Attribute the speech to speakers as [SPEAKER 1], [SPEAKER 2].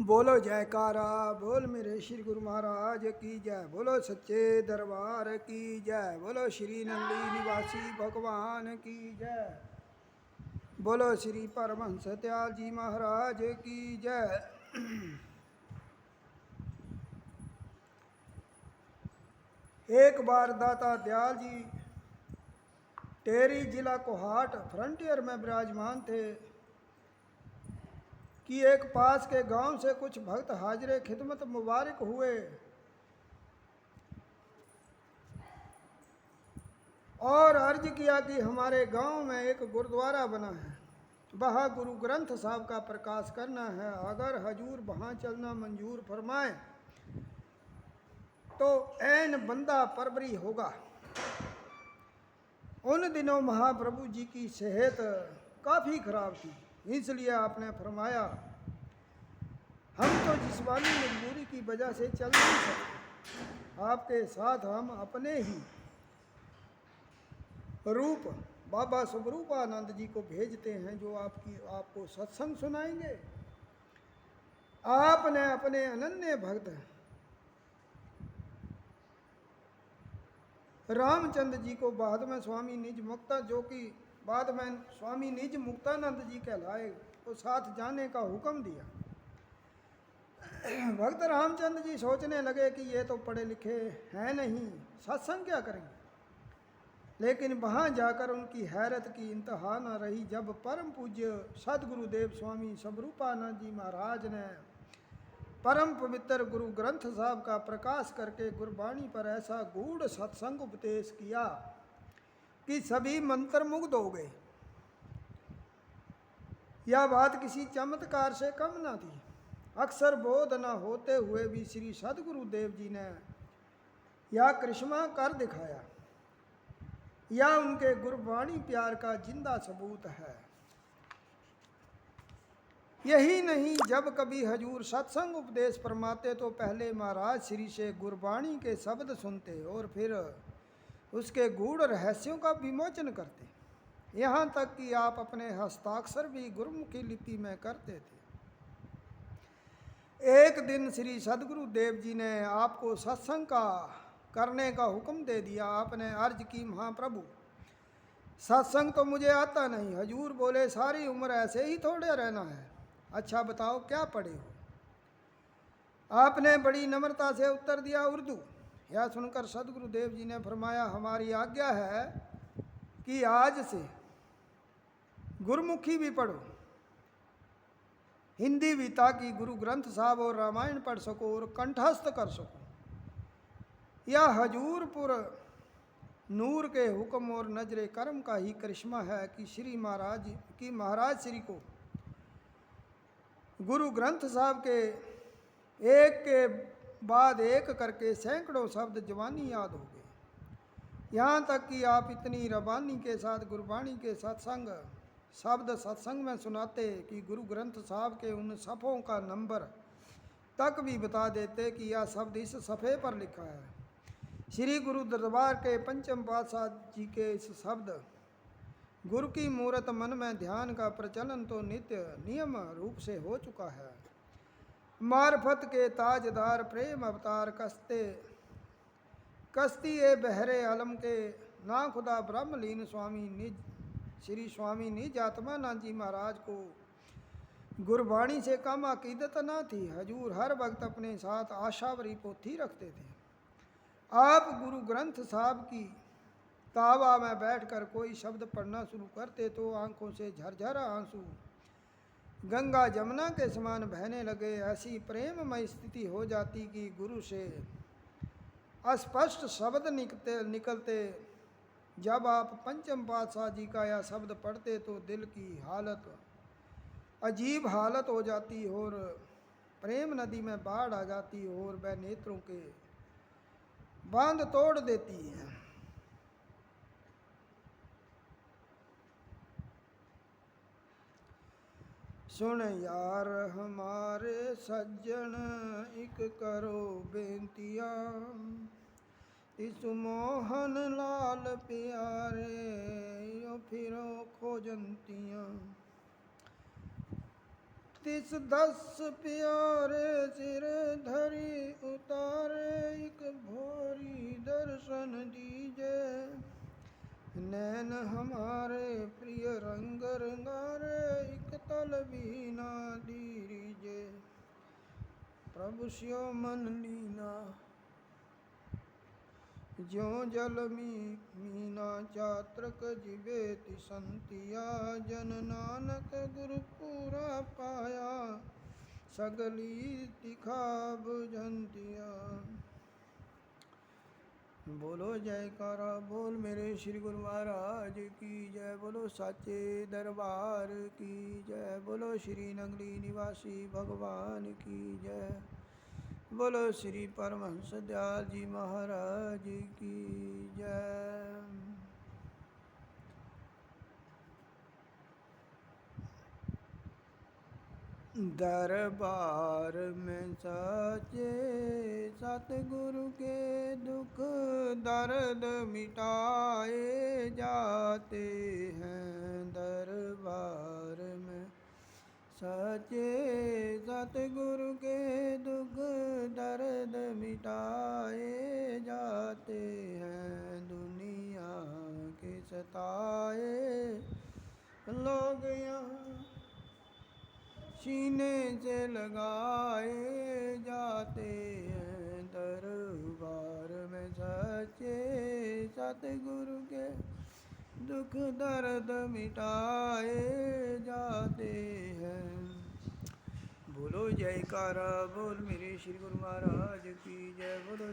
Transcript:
[SPEAKER 1] बोलो जयकारा बोल मेरे श्री गुरु महाराज की जय। बोलो सच्चे दरबार की जय। बोलो श्री नंदी निवासी भगवान की जय। बोलो श्री परमहंस दयाल जी महाराज की जय। एक बार दाता दयाल जी टेरी जिला कोहाट फ्रंटियर में विराजमान थे कि एक पास के गांव से कुछ भक्त हाजिर खिदमत मुबारक हुए और अर्ज किया कि हमारे गांव में एक गुरुद्वारा बना है, वहाँ गुरु ग्रंथ साहब का प्रकाश करना है। अगर हजूर वहाँ चलना मंजूर फरमाए तो ऐन बंदा परवरी होगा। उन दिनों महाप्रभु जी की सेहत काफ़ी खराब थी, इसलिए आपने फरमाया हम तो जिस्मानी मजबूरी की वजह से चल नहीं सकते, आपके साथ हम अपने ही रूप बाबा स्वरूपानंद जी को भेजते हैं, जो आपको सत्संग सुनाएंगे। आपने अपने अनन्य भक्त रामचंद्र जी को बाद में स्वामी निज मुक्ता, जो कि बाद में स्वामी निज मुक्तानंद जी कहलाए, तो साथ जाने का हुक्म दिया। भक्त रामचंद्र जी सोचने लगे कि ये तो पढ़े लिखे हैं नहीं, सत्संग क्या करेंगे। लेकिन वहाँ जाकर उनकी हैरत की इंतहा न रही जब परम पूज्य सदगुरुदेव स्वामी स्वरूपानंद जी महाराज ने परम पवित्र गुरु ग्रंथ साहब का प्रकाश करके गुरबाणी पर ऐसा गूढ़ सत्संग उपदेश किया कि सभी मंत्रमुग्ध हो गए। यह बात किसी चमत्कार से कम न थी। अक्सर बोध न होते हुए भी श्री सदगुरुदेव जी ने यह करिश्मा कर दिखाया। यह उनके गुरबाणी प्यार का जिंदा सबूत है। यही नहीं, जब कभी हजूर सत्संग उपदेश फरमाते तो पहले महाराज श्री से गुरबाणी के शब्द सुनते और फिर उसके गूढ़ रहस्यों का विमोचन करते। यहाँ तक कि आप अपने हस्ताक्षर भी गुरुमुखी लिपि में करते थे। एक दिन श्री सदगुरुदेव जी ने आपको सत्संग का करने का हुक्म दे दिया। आपने अर्ज की, महाप्रभु सत्संग तो मुझे आता नहीं। हजूर बोले, सारी उम्र ऐसे ही थोड़े रहना है, अच्छा बताओ क्या पढ़े हो। आपने बड़ी नम्रता से उत्तर दिया, उर्दू। यह सुनकर सदगुरुदेव जी ने फरमाया, हमारी आज्ञा है कि आज से गुरुमुखी भी पढ़ो, हिंदी भी, ताकि गुरु ग्रंथ साहब और रामायण पढ़ सको और कंठस्थ कर सको। यह हजूरपुर नूर के हुक्म और नजरे करम का ही करिश्मा है कि महाराज श्री को गुरु ग्रंथ साहब के एक के बाद एक करके सैकड़ों शब्द जवानी याद हो गए। यहाँ तक कि आप इतनी रबानी के साथ गुरबाणी के सत्संग शब्द सत्संग में सुनाते कि गुरु ग्रंथ साहब के उन सफ़ों का नंबर तक भी बता देते कि यह शब्द इस सफ़े पर लिखा है। श्री गुरु दरबार के पंचम पातशाह जी के इस शब्द गुरु की मूरत मन में ध्यान का प्रचलन तो नित्य नियम रूप से हो चुका है। मार्फत के ताजदार प्रेम अवतार कस्ती ए बहरे आलम के ना खुदा ब्रह्मलीन श्री स्वामी निज आत्मानंद जी महाराज को गुरबाणी से कम अकीदत न थी। हजूर हर वक्त अपने साथ आशावरी पोथी रखते थे। आप गुरु ग्रंथ साहब की तावा में बैठकर कोई शब्द पढ़ना शुरू करते तो आंखों से झरझर आंसू गंगा जमुना के समान बहने लगे। ऐसी प्रेममय स्थिति हो जाती कि गुरु से अस्पष्ट शब्द निकलते। जब आप पंचम पातशाह जी का यह शब्द पढ़ते तो दिल की हालत अजीब हालत हो जाती और प्रेम नदी में बाढ़ आ जाती और वह नेत्रों के बांध तोड़ देती है। सुन यार हमारे सज्जन एक करो बेनतियाँ, इस मोहन लाल प्यारे यो फिरो खोजंतियाँ। तिस दस प्यारे सिर धरी उतारे, एक भोरी दर्शन दीजे। नैन हमारे प्रिय रंग रंगारे, एक तल भी ना दीजे। प्रभु स्यो मन लीना ज्यों जल मीना, चात्रक जिबे तिसंतिया। जन नानक गुरु पूरा पाया, सगली तिखा बुझंतिया। बोलो जयकारा बोल मेरे श्री गुरु महाराज की जय। बोलो साचे दरबार की जय। बोलो श्री नगरी निवासी भगवान की जय। बोलो श्री परमहंस दयाल जी महाराज की जय। दरबार में सच्चे सतगुरु के दुख दर्द मिटाए जाते हैं। दरबार में सच्चे सतगुरु के दुख दर्द मिटाए जाते हैं। दुनिया के सताए लोग यहाँ सीने से लगाए जाते हैं। दरबार में सच्चे सतगुरु के दुख दर्द मिटाए जाते हैं। बोलो जयकारा बोल मेरे श्री गुरु महाराज की जय। बोलो